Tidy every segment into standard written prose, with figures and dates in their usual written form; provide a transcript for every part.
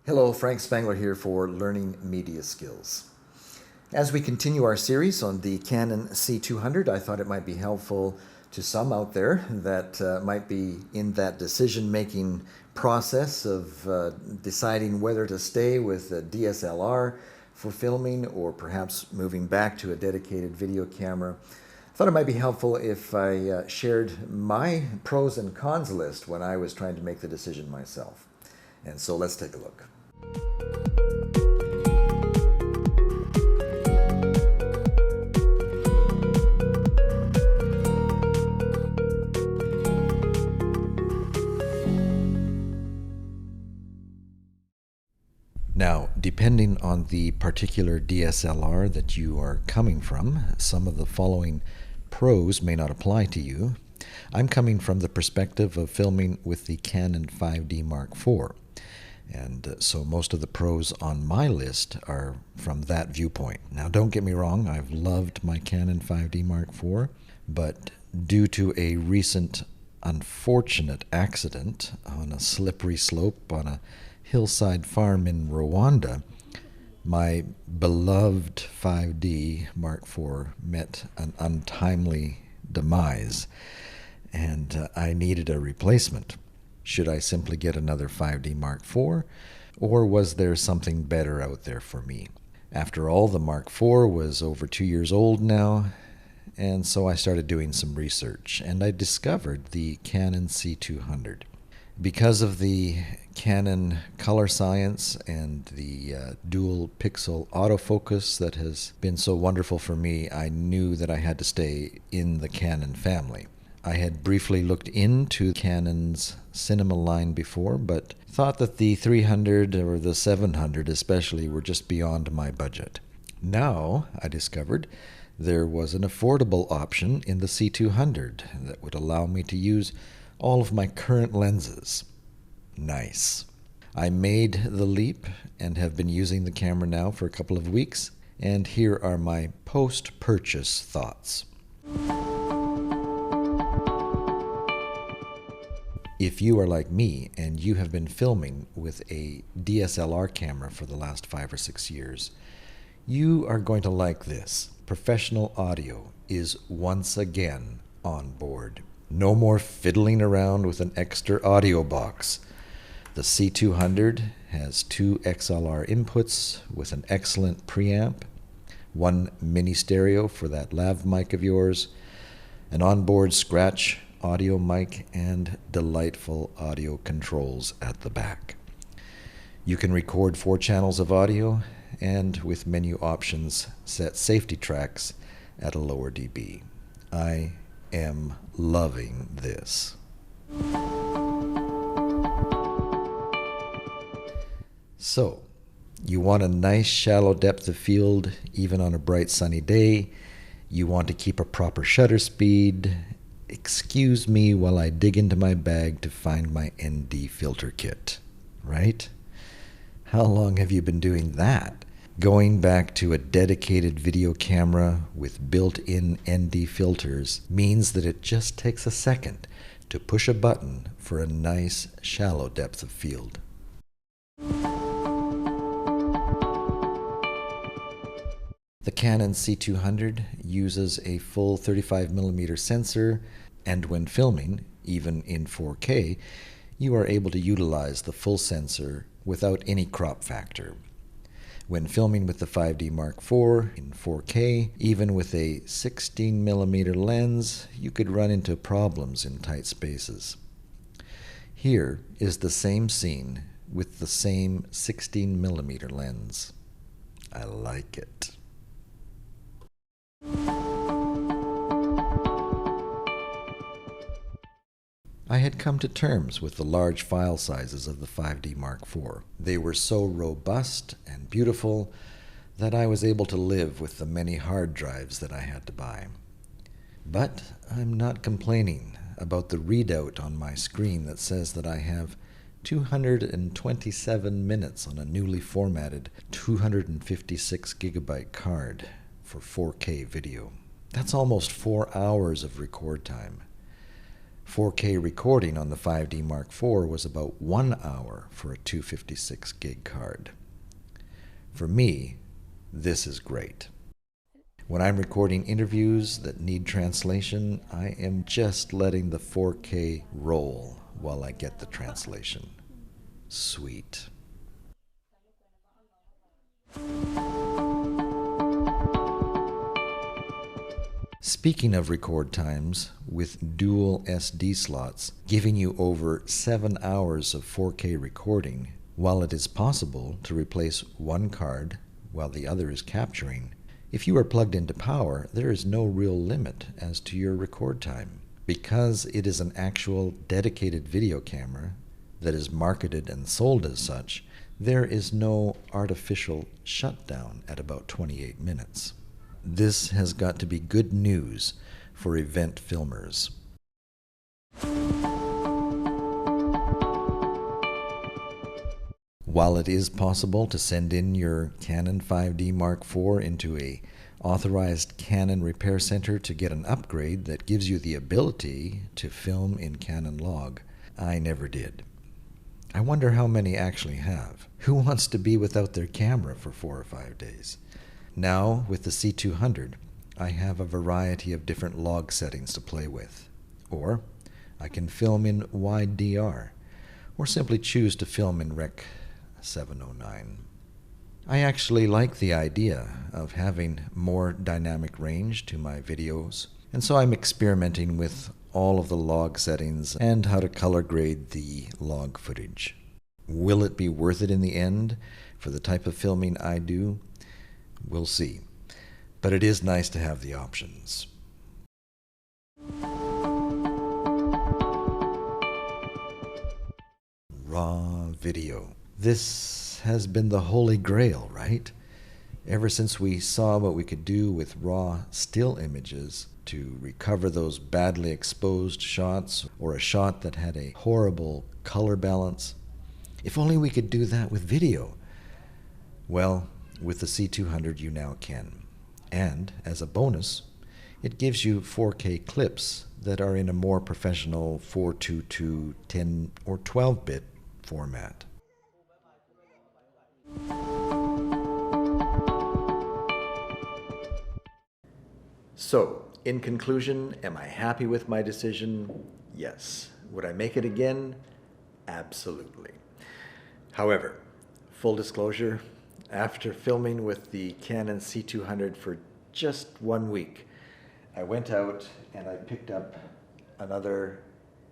Hello, Frank Spangler here for Learning Media Skills. As we continue our series on the Canon C200, I thought it might be helpful to some out there that might be in that decision-making process of deciding whether to stay with a DSLR for filming or perhaps moving back to a dedicated video camera. I thought it might be helpful if I shared my pros and cons list when I was trying to make the decision myself. And so let's take a look. Now, depending on the particular DSLR that you are coming from, some of the following pros may not apply to you. I'm coming from the perspective of filming with the Canon 5D Mark IV. And so most of the pros on my list are from that viewpoint. Now, don't get me wrong, I've loved my Canon 5D Mark IV, but due to a recent unfortunate accident on a slippery slope on a hillside farm in Rwanda, my beloved 5D Mark IV met an untimely demise, and I needed a replacement. Should I simply get another 5D Mark IV, or was there something better out there for me? After all, the Mark IV was over 2 years old now, and so I started doing some research, and I discovered the Canon C200. Because of the Canon color science and the dual pixel autofocus that has been so wonderful for me, I knew that I had to stay in the Canon family. I had briefly looked into Canon's cinema line before, but thought that the 300 or the 700 especially were just beyond my budget. Now, I discovered there was an affordable option in the C200 that would allow me to use all of my current lenses. Nice. I made the leap and have been using the camera now for a couple of weeks, and here are my post-purchase thoughts. If you are like me and you have been filming with a DSLR camera for the last 5 or 6 years, you are going to like this. Professional audio is once again on board. No more fiddling around with an extra audio box. The C200 has 2 XLR inputs with an excellent preamp, 1 mini stereo for that lav mic of yours, an onboard scratch audio mic, and delightful audio controls at the back. You can record 4 channels of audio and with menu options set safety tracks at a lower dB. I am loving this. So, you want a nice shallow depth of field even on a bright sunny day. You want to keep a proper shutter speed. Excuse me while I dig into my bag to find my ND filter kit, right? How long have you been doing that? Going back to a dedicated video camera with built-in ND filters means that it just takes a second to push a button for a nice shallow depth of field. The Canon C200 uses a full 35mm sensor, and when filming, even in 4K, you are able to utilize the full sensor without any crop factor. When filming with the 5D Mark IV in 4K, even with a 16mm lens, you could run into problems in tight spaces. Here is the same scene with the same 16mm lens. I like it. I had come to terms with the large file sizes of the 5D Mark IV. They were so robust and beautiful that I was able to live with the many hard drives that I had to buy. But I'm not complaining about the readout on my screen that says that I have 227 minutes on a newly formatted 256 gigabyte card for 4K video. That's almost 4 hours of record time. 4K recording on the 5D Mark IV was about 1 hour for a 256 gig card. For me, this is great. When I'm recording interviews that need translation, I am just letting the 4K roll while I get the translation. Sweet. Speaking of record times, with dual SD slots giving you over 7 hours of 4K recording, while it is possible to replace one card while the other is capturing, if you are plugged into power, there is no real limit as to your record time. Because it is an actual dedicated video camera that is marketed and sold as such, there is no artificial shutdown at about 28 minutes. This has got to be good news for event filmers. While it is possible to send in your Canon 5D Mark IV into a authorized Canon repair center to get an upgrade that gives you the ability to film in Canon log, I never did. I wonder how many actually have. Who wants to be without their camera for 4 or 5 days? Now, with the C200, I have a variety of different log settings to play with. Or I can film in wide DR, or simply choose to film in Rec. 709. I actually like the idea of having more dynamic range to my videos, and so I'm experimenting with all of the log settings and how to color grade the log footage. Will it be worth it in the end for the type of filming I do? We'll see. But it is nice to have the options. Raw video. This has been the holy grail, right? Ever since we saw what we could do with raw still images to recover those badly exposed shots or a shot that had a horrible color balance. If only we could do that with video. Well, with the C200 you now can. And as a bonus, it gives you 4K clips that are in a more professional 422, 10 or 12-bit format. So, in conclusion, am I happy with my decision? Yes. Would I make it again? Absolutely. However, full disclosure, after filming with the Canon C200 for just 1 week, I went out and I picked up another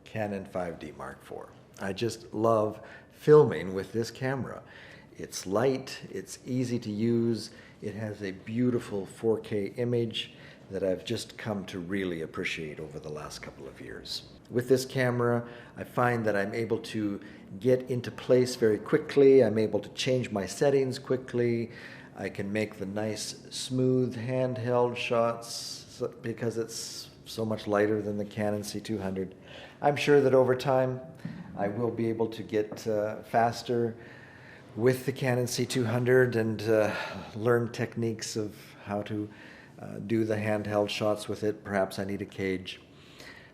Canon 5D Mark IV. I just love filming with this camera. It's light, it's easy to use, it has a beautiful 4K image that I've just come to really appreciate over the last couple of years. With this camera, I find that I'm able to get into place very quickly. I'm able to change my settings quickly. I can make the nice, smooth handheld shots because it's so much lighter than the Canon C200. I'm sure that over time, I will be able to get faster with the Canon C200 and learn techniques of how to do the handheld shots with it. Perhaps I need a cage.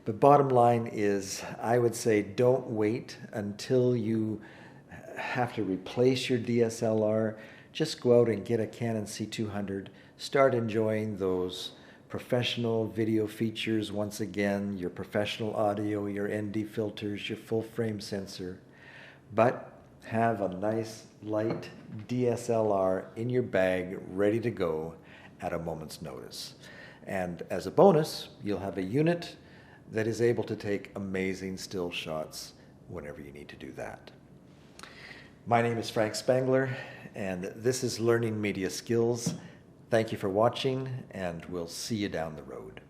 But bottom line is, I would say don't wait until you have to replace your DSLR. Just go out and get a Canon C200. Start enjoying those professional video features once again, your professional audio, your ND filters, your full frame sensor. But have a nice light DSLR in your bag ready to go at a moment's notice. And as a bonus, you'll have a unit that is able to take amazing still shots whenever you need to do that. My name is Frank Spangler, and this is Learning Media Skills. Thank you for watching, and we'll see you down the road.